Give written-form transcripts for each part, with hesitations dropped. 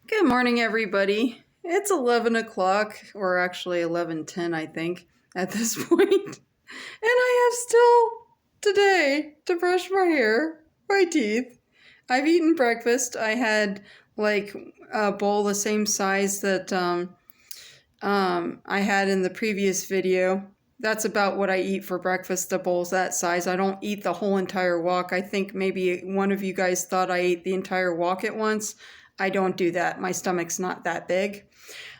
Good morning, everybody. It's 11 o'clock, or actually 11:10, I think, at this point. And I have still today to brush my hair, my teeth. I've eaten breakfast. I had like a bowl the same size that I had in the previous video. That's about what I eat for breakfast, the bowl's that size. I don't eat the whole entire wok. I think maybe one of you guys thought I ate the entire wok at once. I don't do that. My stomach's not that big.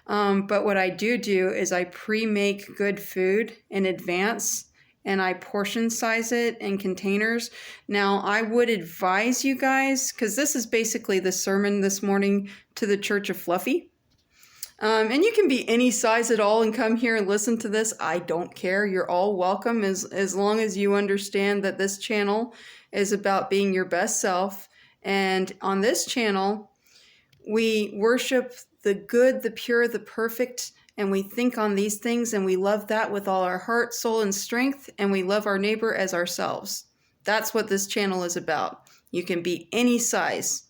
But what I do is I pre-make good food in advance and I portion size it in containers. Now, I would advise you guys, because this is basically the sermon this morning to the Church of Fluffy. And you can be any size at all and come here and listen to this. I don't care. You're all welcome as long as you understand that this channel is about being your best self. And on this channel, we worship the good, the pure, the perfect, and we think on these things and we love that with all our heart, soul, and strength, and we love our neighbor as ourselves. That's what this channel is about. You can be any size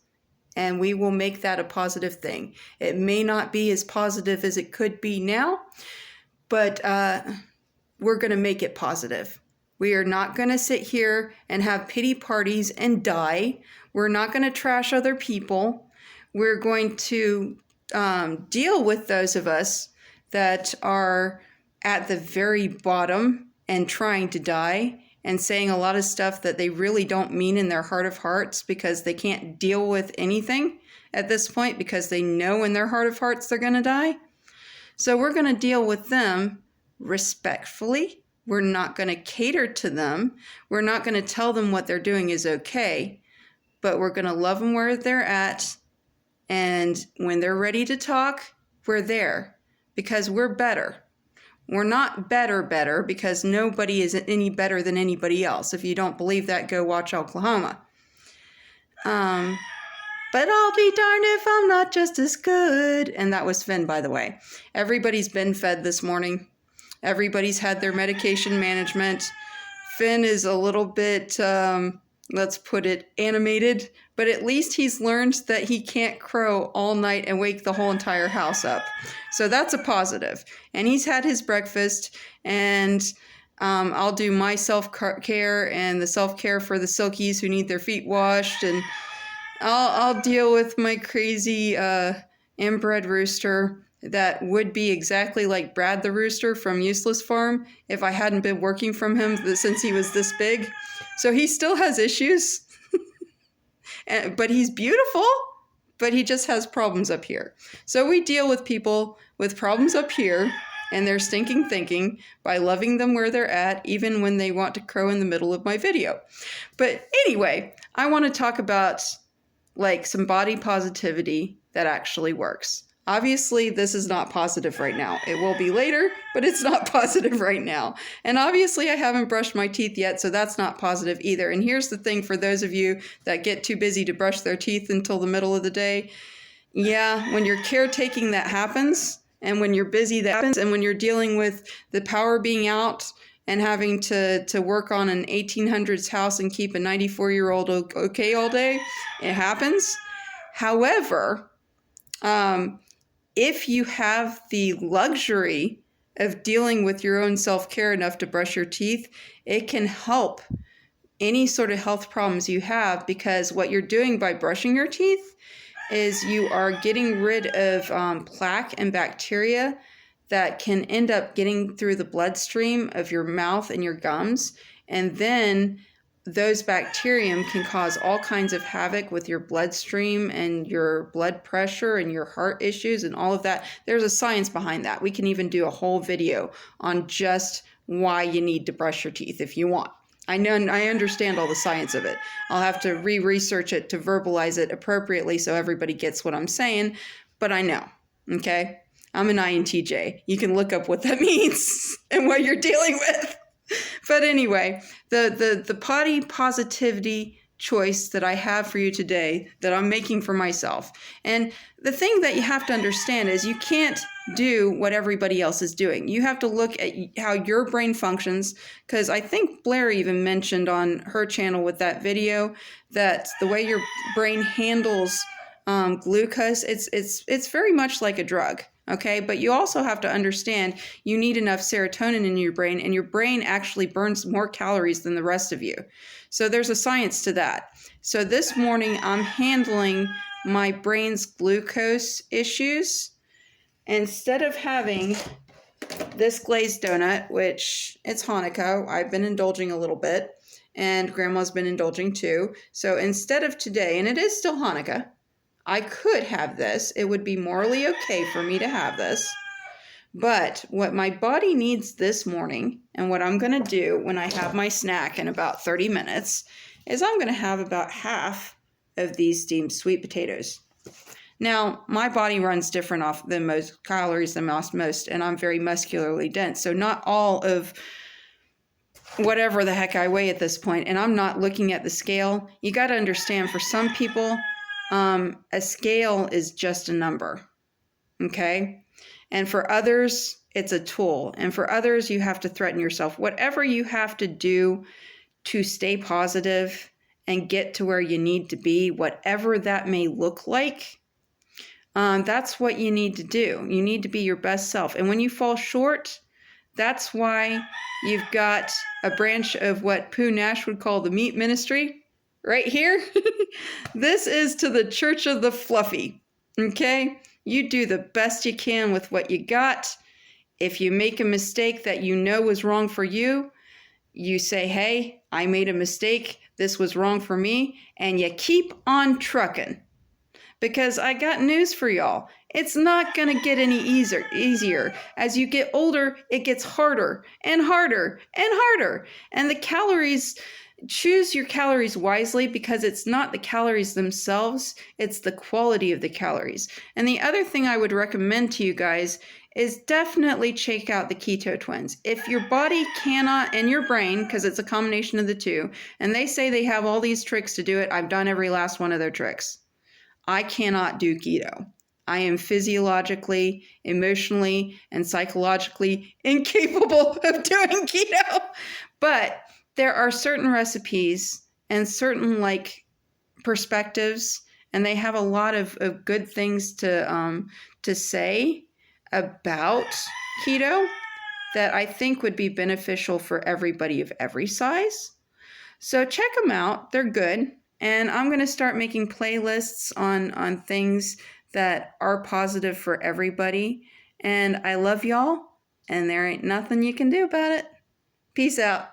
and we will make that a positive thing. It may not be as positive as it could be now, but we're going to make it positive. We are not going to sit here and have pity parties and die. We're not going to trash other people. We're going to deal with those of us that are at the very bottom and trying to die and saying a lot of stuff that they really don't mean in their heart of hearts because they can't deal with anything at this point because they know in their heart of hearts they're going to die. So we're going to deal with them respectfully. We're not going to cater to them. We're not going to tell them what they're doing is okay, but we're going to love them where they're at. And when they're ready to talk, we're there because we're better. We're not better because nobody is any better than anybody else. If you don't believe that, go watch Oklahoma. But I'll be darned if I'm not just as good. And that was Finn, by the way. Everybody's been fed this morning. Everybody's had their medication management. Finn is a little bit, let's put it, animated. But at least he's learned that he can't crow all night and wake the whole entire house up. So that's a positive. And he's had his breakfast, and I'll do my self-care and the self-care for the Silkies who need their feet washed. And I'll deal with my crazy inbred rooster that would be exactly like Brad the rooster from Useless Farm if I hadn't been working from him since he was this big. So he still has issues. But he's beautiful, but he just has problems up here. So we deal with people with problems up here and their stinking thinking by loving them where they're at, even when they want to crow in the middle of my video. But anyway, I want to talk about like some body positivity that actually works. Obviously, this is not positive right now. It will be later, but it's not positive right now. And obviously, I haven't brushed my teeth yet, so that's not positive either. And here's the thing for those of you that get too busy to brush their teeth until the middle of the day. Yeah, when you're caretaking, that happens. And when you're busy, that happens. And when you're dealing with the power being out and having to work on an 1800s house and keep a 94-year-old okay all day, it happens. However, if you have the luxury of dealing with your own self-care enough to brush your teeth, it can help any sort of health problems you have, because what you're doing by brushing your teeth is you are getting rid of plaque and bacteria that can end up getting through the bloodstream of your mouth and your gums. And then those bacterium can cause all kinds of havoc with your bloodstream and your blood pressure and your heart issues and all of that. There's a science behind that. We can even do a whole video on just why you need to brush your teeth if you want. I understand all the science of it. I'll have to re-research it to verbalize it appropriately so everybody gets what I'm saying, but I know, okay? I'm an INTJ. You can look up what that means and what you're dealing with. But anyway, the body positivity choice that I have for you today, that I'm making for myself. And the thing that you have to understand is you can't do what everybody else is doing. You have to look at how your brain functions, because I think Blair even mentioned on her channel with that video that the way your brain handles glucose. It's very much like a drug. Okay, but you also have to understand you need enough serotonin in your brain, and your brain actually burns more calories than the rest of you. So there's a science to that. So this morning I'm handling my brain's glucose issues. Instead of having this glazed donut, which it's Hanukkah, I've been indulging a little bit, and Grandma's been indulging too. So instead of today, and it is still Hanukkah, I could have this. It would be morally okay for me to have this. But what my body needs this morning, and what I'm going to do when I have my snack in about 30 minutes, is I'm going to have about half of these steamed sweet potatoes. Now, my body runs different off than most calories than most, and I'm very muscularly dense. So not all of whatever the heck I weigh at this point, and I'm not looking at the scale. You got to understand, for some people, a scale is just a number, okay? And for others, it's a tool. And for others, you have to threaten yourself. Whatever you have to do to stay positive and get to where you need to be, whatever that may look like, that's what you need to do. You need to be your best self. And when you fall short, that's why you've got a branch of what Pooh Nash would call the meat ministry right here. This is to the Church of the Fluffy. Okay? You do the best you can with what you got. If you make a mistake that you know was wrong for you, you say, hey, I made a mistake. This was wrong for me. And you keep on trucking. Because I got news for y'all. It's not going to get any easier. As you get older, it gets harder and harder and harder. And the calories, choose your calories wisely, because it's not the calories themselves, it's the quality of the calories. And the other thing I would recommend to you guys is definitely check out the Keto Twins. If your body cannot, and your brain, because it's a combination of the two, and they say they have all these tricks to do it, I've done every last one of their tricks. I cannot do keto. I am physiologically, emotionally, and psychologically incapable of doing keto. But there are certain recipes and certain perspectives, and they have a lot of good things to say about keto that I think would be beneficial for everybody of every size. So check them out. They're good. And I'm going to start making playlists on things that are positive for everybody. And I love y'all, and there ain't nothing you can do about it. Peace out.